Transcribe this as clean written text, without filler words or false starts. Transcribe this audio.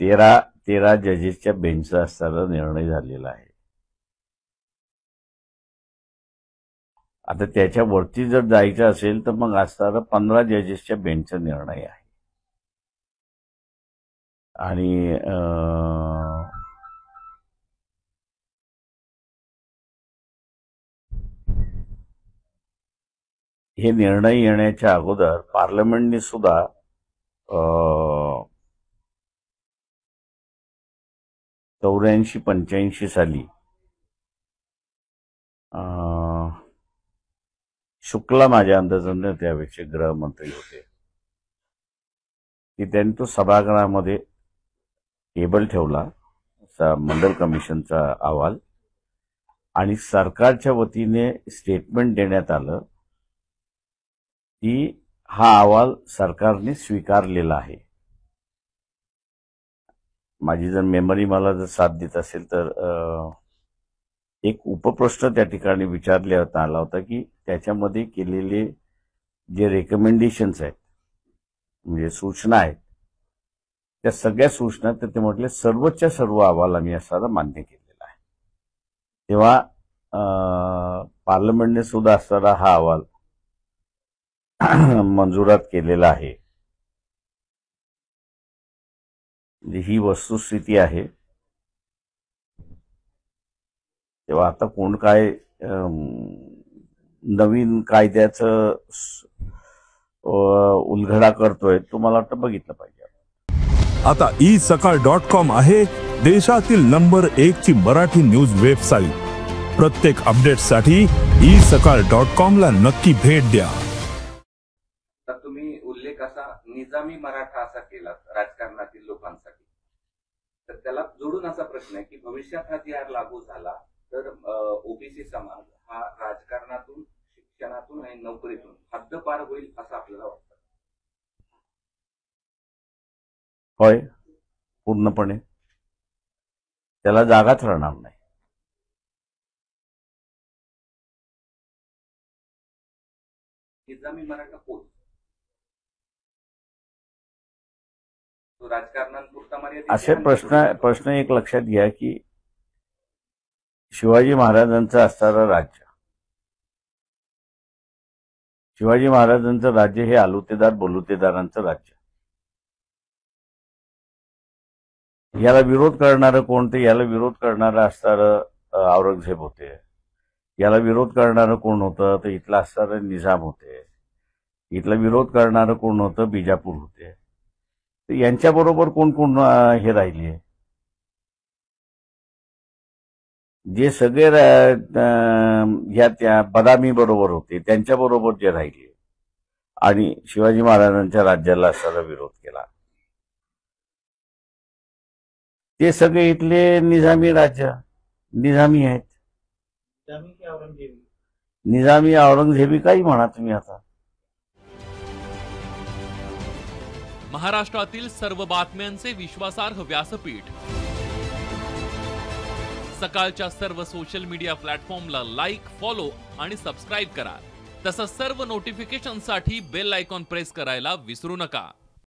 13 जजेसच्या बेंचचा असताना निर्णय झालेला आहे. आता त्याच्यावरती जर जायचं असेल तर मग असताना 15 जजेसच्या बेंचचा निर्णय आहे. आणि हे निर्णय येण्याच्या अगोदर पार्लमेंटने सुद्धा 84-85 साली शुक्ला माझ्या अंदाजाने त्यावेळेचे गृहमंत्री होते की त्यांनी तो सभागृहामध्ये टेबल ठेवला मंडल कमिशनचा अहवाल आणि सरकारच्या वतीने स्टेटमेंट देण्यात आलं की हा अहवाल सरकारने स्वीकारलेला आहे. माझी जर मेमरी मला जर साथ देत असेल तर एक उपप्रश्न त्या ठिकाणी विचारण्यात आला होता की त्याच्यामध्ये केलेले जे रेकमेंडेशन्स आहेत म्हणजे सूचना आहेत त्या सगळ्या सूचना तर ते म्हटले सर्वच्या सर्व अहवाल आम्ही असा मान्य केलेला आहे. तेव्हा पार्लमेंटने सुद्धा असताना हा अहवाल मंजुरात केलेला आहे. ही वस्तुस्थिती आहे. तेव्हा आता कोण काय नवीन कायद्याचं उलगडा करतोय तो मला वाटतं बघितलं पाहिजे. आता isakal.com आहे देशातील नंबर 1 ची मराठी न्यूज वेबसाईट. प्रत्येक अपडेटसाठी isakal.com ला नक्की भेट द्या. तुम्ही उल्लेख असा निजामी मराठा असा केला राजकारणातील लोकांसाठी, तर त्याला जोडून असा प्रश्न आहे की भविष्यात हा जी आर लागू झाला तर ओबीसी समाज हा राजकारणातून, शिक्षणातून आणि नोकरीतून हद्दपार होईल असं आपल्याला वाटतं? होय, पूर्णपणे त्याला जागाच राहणार नाही. निजामी मराठा कोण? तो राजकारणापुरता मर्यादित असे प्रश्न एक लक्षात घ्या की शिवाजी महाराजांचं असणारं राज्य, शिवाजी महाराजांचं राज्य हे आलुतेदार बलुतेदारांचं राज्य. याला विरोध करणारं कोण? तर याला विरोध करणारं असणारं औरंगजेब होते. याला विरोध करणारं कोण होतं? तर इथला असणारं निजाम होते. इथला विरोध करणारं कोण होतं? बिजापूर होते. तर यांच्याबरोबर कोण कोण हे राहिले? जे सगळे ह्या त्या बदामी बरोबर होते त्यांच्याबरोबर जे राहिले आणि शिवाजी महाराजांच्या राज्याला असणारा विरोध केला ते सगळे इथले निजामी राज्य, निजामी आहेत. निजामी औरंगजेबी काही म्हणा तुम्ही. आता महाराष्ट्रातील सर्व बातम्यांचे विश्वासार्ह व्यासपीठ सकाळच्या सर्व सोशल मीडिया प्लॅटफॉर्मला लाईक, फॉलो आणि सबस्क्राईब करा. तसंच सर्व नोटिफिकेशनसाठी बेल आयकॉन प्रेस करायला विसरू नका.